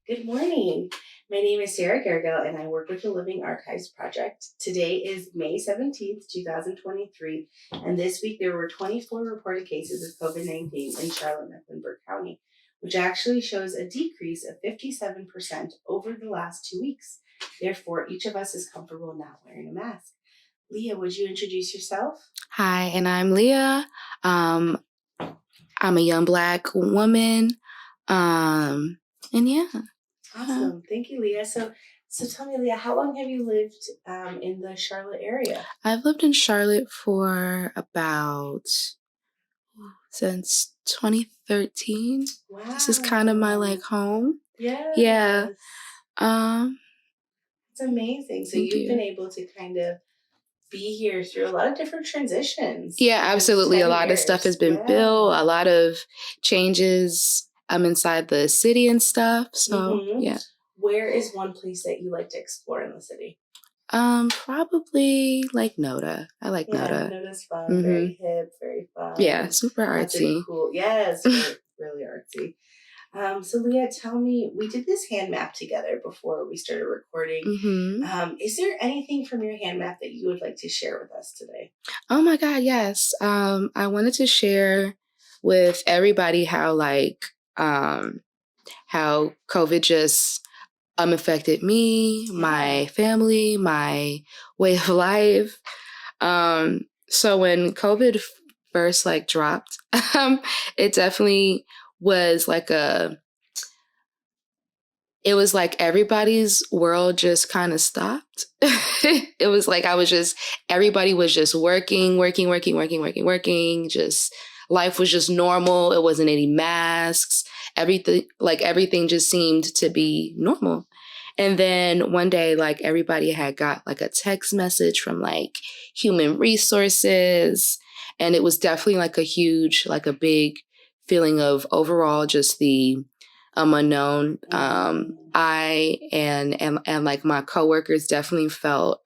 Good morning. My name is Sarah Gergel, and I work with the Living Archives Project. Today is May 17th, 2023, and this week there were 24 reported cases of COVID-19 in Charlotte-Mecklenburg County, which actually shows a decrease of 57% over the last 2 weeks. Therefore, each of us is comfortable not wearing a mask. Leah, would you introduce yourself? Hi, and I'm Lia. I'm a young Black woman. And yeah. Awesome. Thank you, Leah. So tell me, Leah, how long have you lived in the Charlotte area? I've lived in Charlotte for about since 2013. Wow. This is kind of my home. Yes. Yeah. It's amazing. So you've been able to kind of be here through a lot of different transitions. Yeah, absolutely. A lot of stuff has been built, a lot of changes inside the city and stuff. So yeah. Where is one place that you like to explore in the city? Probably like Noda. I like Noda. Noda's fun, very hip, very fun. Yeah, super artsy. Cool. Yes, really artsy. So Leah, tell me, we did this hand map together before we started recording. Is there anything from your hand map that you would like to share with us today? Oh my God, yes. I wanted to share with everybody how COVID just affected me, my family, my way of life. So when COVID first dropped, it definitely was it was like everybody's world just kind of stopped. It was like everybody was just working. Just life was just normal. It wasn't any masks. Everything just seemed to be normal. And then one day, everybody had got a text message from human resources. And it was definitely a big feeling of overall just the unknown. I and my coworkers definitely felt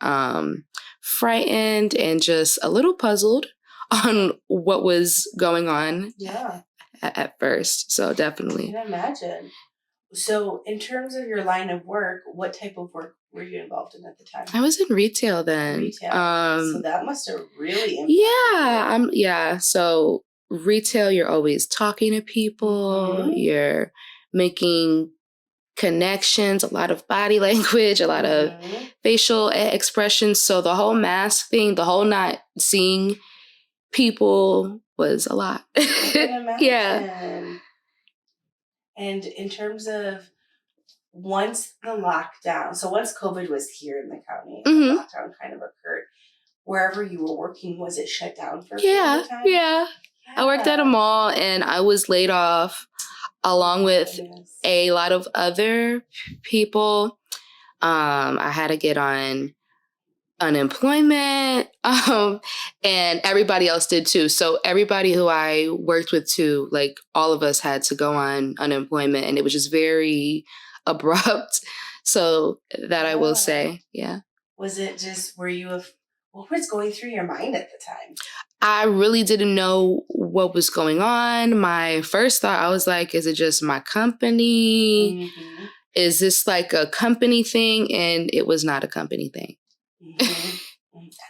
frightened and just a little puzzled on what was going on. Yeah. At first, so definitely. I can imagine. So, in terms of your line of work, what type of work were you involved in at the time? I was in retail then. Retail. So that must have really impacted you. Yeah. So retail, you're always talking to people. You're making connections, a lot of body language, a lot of facial expressions. So the whole mask thing, the whole not seeing people was a lot. I can imagine. Yeah. And in terms of once COVID was here in the county, the lockdown kind of occurred, wherever you were working, was it shut down for a period of time? Yeah. I worked at a mall and I was laid off along with a lot of other people. I had to get on unemployment, and everybody else did too. So everybody who I worked with too, all of us had to go on unemployment, and it was just very abrupt. So that I will say, yeah. Was it just, what was going through your mind at the time? I really didn't know what was going on. My first thought, I was like, is it just my company? Is this a company thing? And it was not a company thing.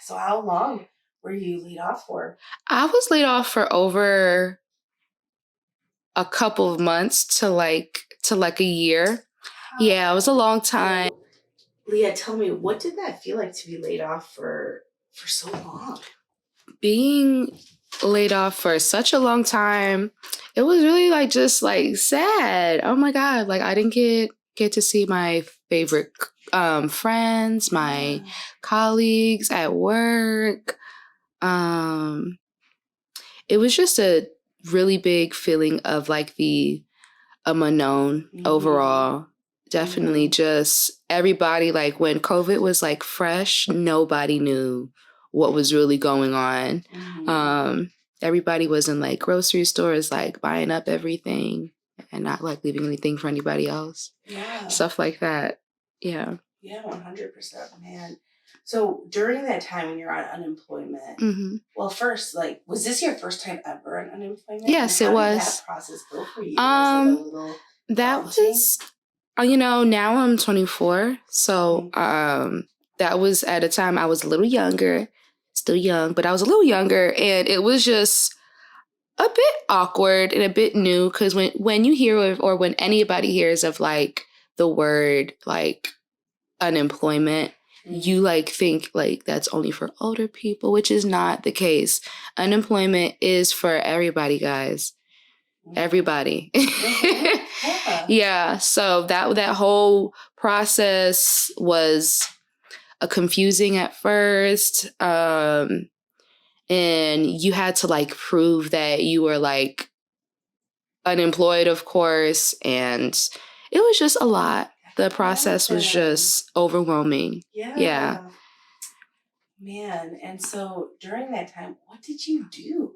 So how long were you laid off for? I was laid off for over a couple of months to a year. Yeah, it was a long time. Leah, tell me, what did that feel like to be laid off for so long? Being laid off for such a long time, it was really just sad. Oh my God, I didn't get to see my favorite friends, my colleagues at work. It was just a really big feeling of the unknown overall. Definitely just everybody, when COVID was fresh, nobody knew what was really going on. Everybody was in grocery stores, buying up everything and not leaving anything for anybody else. Yeah. Stuff like that. Yeah. Yeah, 100%, man. So during that time when you're on unemployment, well, first, was this your first time ever on unemployment? Yes, it was. How did that process go for you? Was it a little that daunting? was Now I'm 24. So that was at a time I was a little younger, still young, but I was a little younger. And it was just a bit awkward and a bit new because when you hear of, or when anybody hears of like the word like unemployment, you like think like that's only for older people, which is not the case. Unemployment is for everybody, guys. Everybody. Yeah. So that whole process was a confusing at first. And you had to like prove that you were like unemployed, of course, and it was just a lot. The process was just overwhelming. Yeah. Man, and so during that time, what did you do?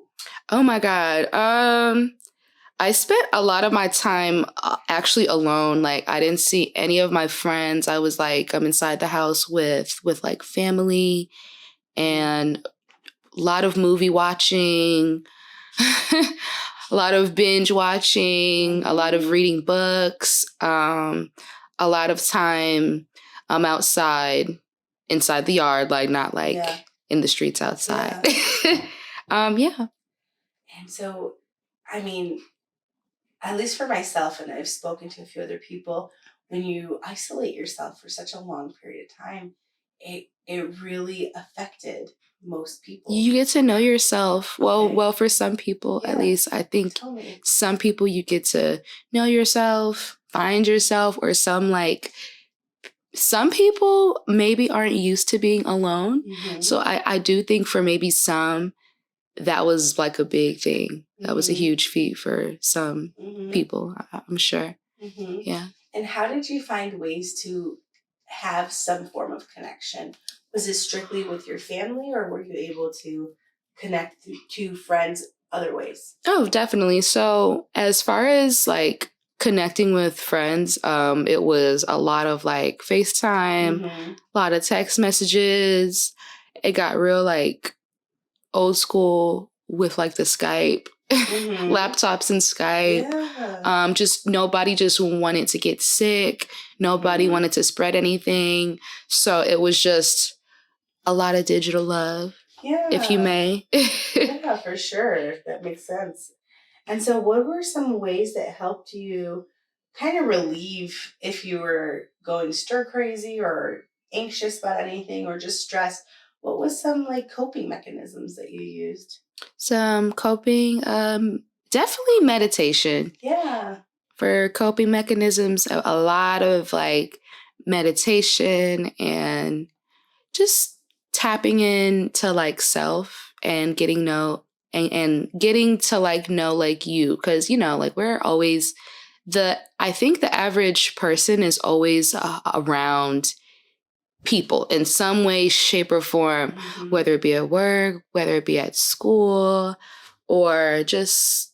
Oh my God. I spent a lot of my time actually alone. Like I didn't see any of my friends. I was like, I'm inside the house with like family and a lot of movie watching, a lot of binge watching, a lot of reading books, a lot of time outside, inside the yard, like not like in the streets outside. Yeah. And so, I mean, at least for myself, and I've spoken to a few other people, when you isolate yourself for such a long period of time, it really affected most people. You get to know yourself. Well, for some people, at least, I think some people you get to know yourself, find yourself, or some people maybe aren't used to being alone. So I do think for maybe some, that was like a big thing. That was a huge feat for some people, I'm sure. Yeah. And how did you find ways to have some form of connection? Was it strictly with your family, or were you able to connect to friends other ways? Oh, definitely. So as far as like connecting with friends, it was a lot of like FaceTime, a lot of text messages. It got real like old school with like the Skype, laptops and Skype. Yeah. Just nobody just wanted to get sick. Nobody wanted to spread anything. So it was just a lot of digital love, if you may. Yeah, for sure. That makes sense. And so what were some ways that helped you kind of relieve if you were going stir crazy or anxious about anything or just stressed? What was some like coping mechanisms that you used? Some coping, definitely meditation. Yeah. For coping mechanisms, a lot of like meditation and just tapping into like self and getting and getting to like know like you, because like we're always I think the average person is always around people in some way, shape, or form, whether it be at work, whether it be at school, or just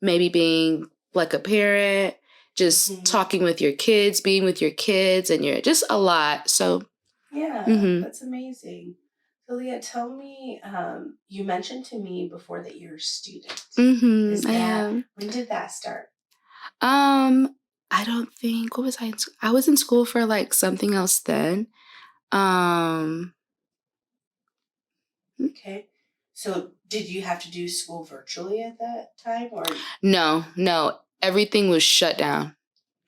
maybe being like a parent, just talking with your kids, being with your kids, and you're just a lot. So that's amazing. So Leah, tell me, you mentioned to me before that you're a student. I am. When did that start? I don't think, what was I in school? I was in school for like something else then. Okay. So did you have to do school virtually at that time, or? No. Everything was shut down.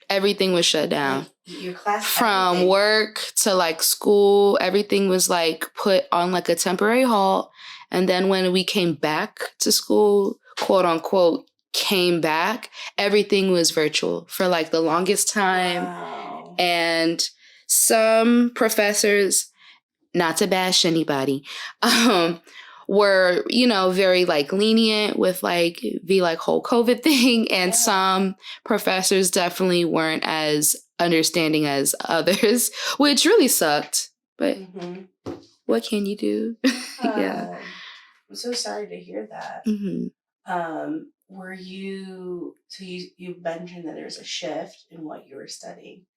Everything was shut down. Like your class, from everything. Work to like school, everything was like put on like a temporary halt. And then when we came back to school, quote unquote, came back, everything was virtual for like the longest time. Wow. And some professors, not to bash anybody, were, very like lenient with like the like whole COVID thing. And some professors definitely weren't as understanding as others, which really sucked. But what can you do? Yeah. I'm so sorry to hear that. Were you, so you mentioned that there's a shift in what you were studying.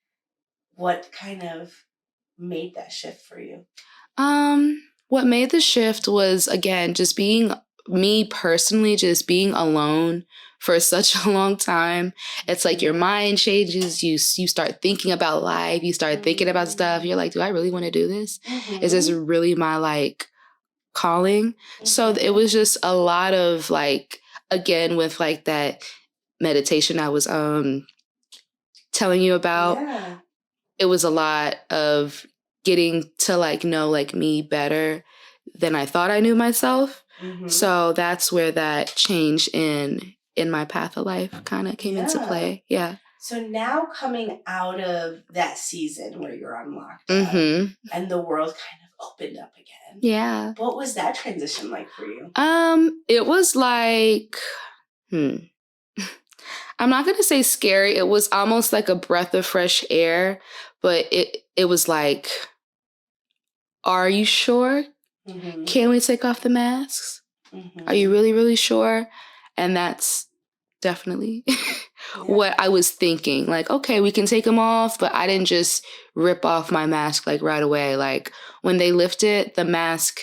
What kind of made that shift for you? What made the shift was, again, just being me personally, just being alone for such a long time. It's like your mind changes. You start thinking about life. You start thinking about stuff. You're like, do I really want to do this? Is this really my like calling? So it was just a lot of like, again, with like that meditation I was telling you about. Yeah. It was a lot of getting to like know like me better than I thought I knew myself. So that's where that change in my path of life kind of came into play. Yeah. So now coming out of that season where you're on lockdown and the world kind of opened up again. Yeah. What was that transition like for you? It was like, I'm not going to say scary. It was almost like a breath of fresh air, but it was like, are you sure? Can we take off the masks? Are you really, really sure? And that's definitely what I was thinking. Like, okay, we can take them off, but I didn't just rip off my mask like right away. Like when they lifted the mask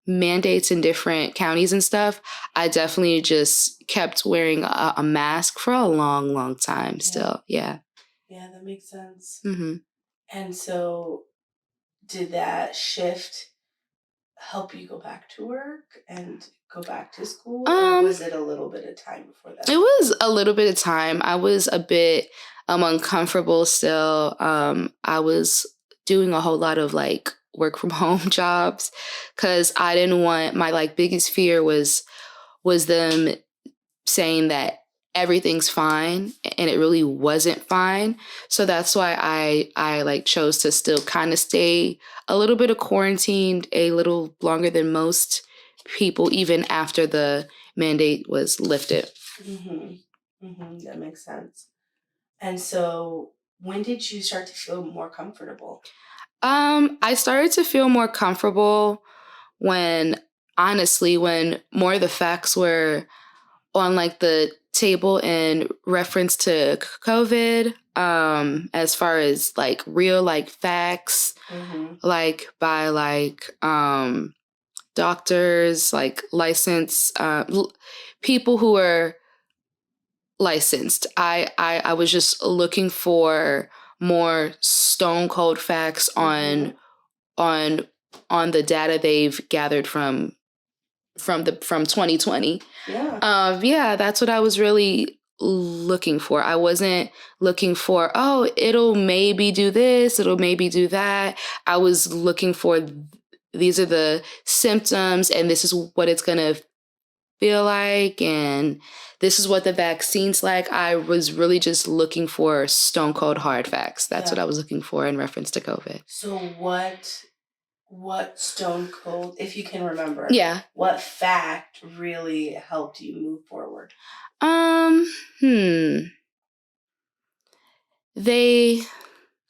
mandates in different counties and stuff, I definitely just kept wearing a mask for a long, long time still. Yeah. Yeah, that makes sense. And so did that shift help you go back to work and go back to school? Or was it a little bit of time before that? It was a little bit of time. I was a bit uncomfortable still. I was doing a whole lot of like work from home jobs because I didn't want, my like biggest fear was them saying that everything's fine and it really wasn't fine. So that's why I like chose to still kind of stay a little bit of quarantined a little longer than most people, even after the mandate was lifted. That makes sense. And so when did you start to feel more comfortable? I started to feel more comfortable when, honestly, when more of the facts were on like the table in reference to COVID, as far as like real like facts, like by like doctors, like licensed people who are licensed. I was just looking for more stone cold facts on the data they've gathered from 2020. Yeah, that's what I was really looking for. I wasn't looking for, oh, it'll maybe do this, it'll maybe do that. I was looking for, these are the symptoms and this is what it's going to feel like and this is what the vaccine's like. I was really just looking for stone cold hard facts. That's what I was looking for in reference to COVID. So what stone cold, if you can remember, what fact really helped you move forward?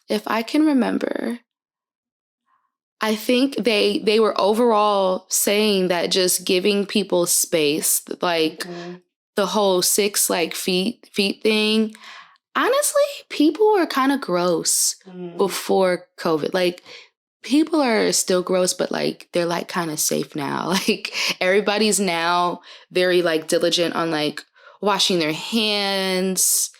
If I can remember, I think they were overall saying that just giving people space, like the whole 6 like feet thing. Honestly, people were kind of gross before COVID. Like people are still gross, but like they're like kind of safe now. Like everybody's now very like diligent on like washing their hands,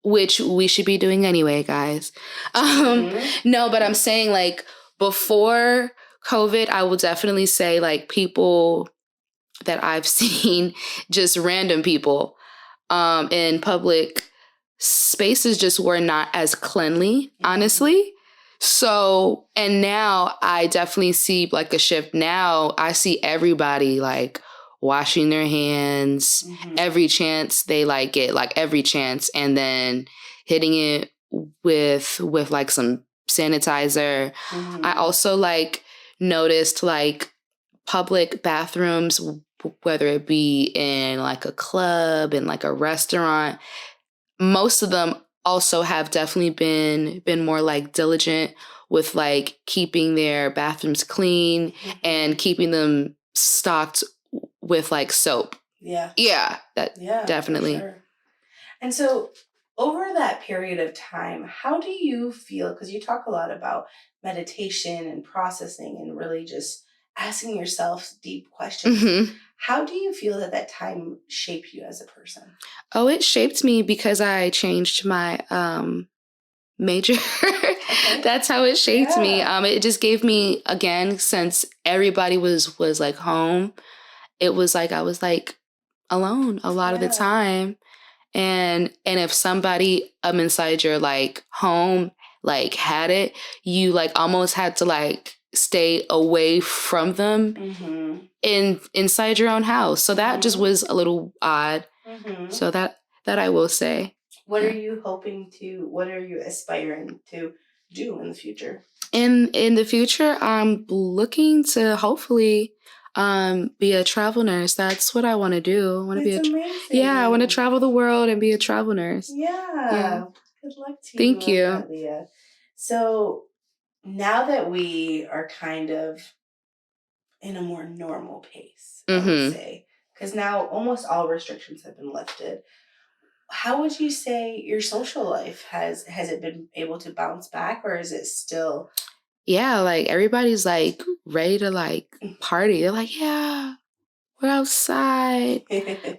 which we should be doing anyway, guys. No, but I'm saying like before COVID, I will definitely say like people that I've seen, just random people in public spaces just were not as cleanly, honestly. So, and now I definitely see like a shift. Now I see everybody like washing their hands every chance they like get, like every chance, and then hitting it with like some sanitizer. I also like noticed like public bathrooms, whether it be in like a club and like a restaurant, most of them also have definitely been more like diligent with like keeping their bathrooms clean and keeping them stocked with like soap. Yeah, definitely. Sure. And so over that period of time, how do you feel? Because you talk a lot about meditation and processing and really just asking yourself deep questions. How do you feel that that time shaped you as a person? Oh, it shaped me because I changed my major. Okay. That's how it shaped me. Yeah. It just gave me, again, since everybody was like home, it was like I was like alone a lot of the Yeah. time. And if somebody inside your like home like had it, you like almost had to like stay away from them Mm-hmm. inside your own house. So that just Mm-hmm. was a little odd. Mm-hmm. So that I will say. What are Yeah. you hoping to, what are you aspiring to do in the future? In the future, I'm looking to hopefully be a travel nurse. That's what I want to do. I want to be It's yeah, I want to amazing. travel the world and be a travel nurse. Yeah. Yeah. Good luck to you Thank on you. that, Leah. So now that we are kind of in a more normal pace, I would Mhm. say, because now almost all restrictions have been lifted. How would you say your social life has it been able to bounce back, or is it still Yeah, like everybody's like ready to like party. They're like, "Yeah, we're outside.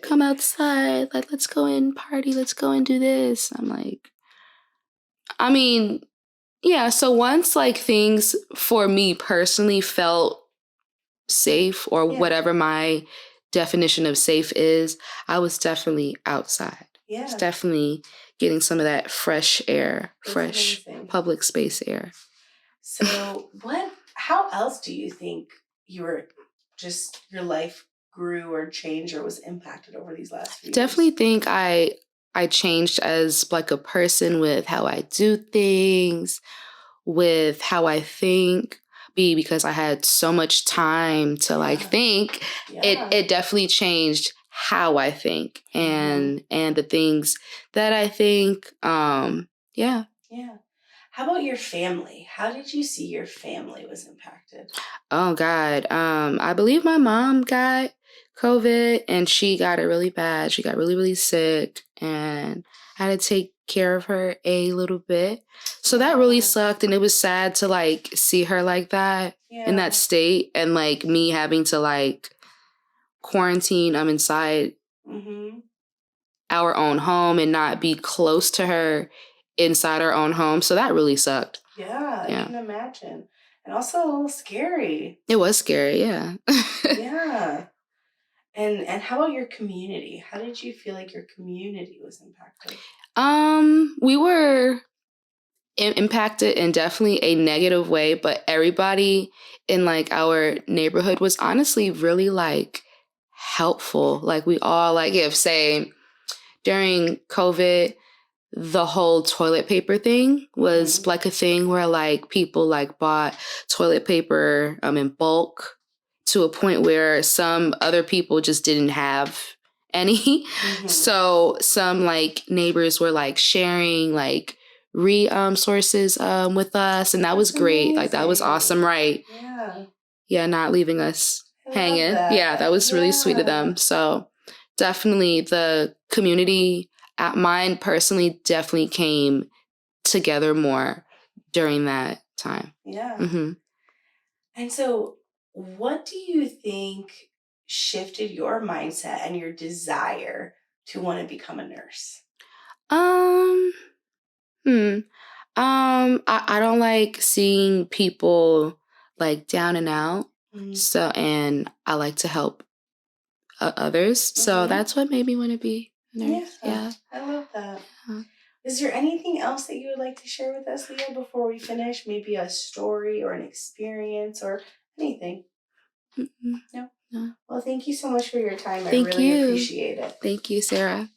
Come outside. Like let's go and party. Let's go and do this." I'm like, I mean, yeah, so once like things for me personally felt safe or Yeah, whatever my definition of safe is, I was definitely outside. I was yeah, definitely getting some of that fresh air, that's fresh amazing. public space air. So how else do you think your life grew or changed or was impacted over these last few Definitely years? think I changed as like a person with how I do things, with how I think. Because I had so much time to like Yeah, think, yeah. it definitely changed how I think Mm-hmm. and the things that I think. Yeah. Yeah. How about your family? How did you see your family was impacted? Oh God. I believe my mom got COVID and she got it really bad. She got really, really sick and I had to take care of her a little bit. So that really Yeah, sucked and it was sad to like see her like that in that yeah. state and like me having to like quarantine inside Mm-hmm. our own home and not be close to her inside our own home. So that really sucked. Yeah, I Yeah. can imagine. And also a little scary. It was scary, yeah. Yeah. And how about your community? How did you feel like your community was impacted? We were impacted in definitely a negative way, but everybody in like our neighborhood was honestly really like helpful. Like we all like if say during COVID, the whole toilet paper thing was Mm-hmm. like a thing where like people like bought toilet paper in bulk to a point where some other people just didn't have any. Mm-hmm. So some like neighbors were like sharing like resources with us and that was That's great. Like that was amazing. awesome, right? Yeah. Yeah, not leaving us I love hanging. Yeah, that that. was really sweet of Yeah. them. So definitely the community at mine personally definitely came together more during that time. Yeah. Hmm. And so what do you think shifted your mindset and your desire to want to become a nurse? Um, hmm. I don't like seeing people like down and out. Mm-hmm. So, and I like to help others. So Mm-hmm. that's what made me want to be a nurse. Yeah. Yeah. I love that. Uh, Is there anything else that you would like to share with us, Leah, before we finish? Maybe a story or an experience or anything? mm-mm, No? no. Well, thank you so much for your time. I Thank really you. appreciate it. Thank you, Sarah.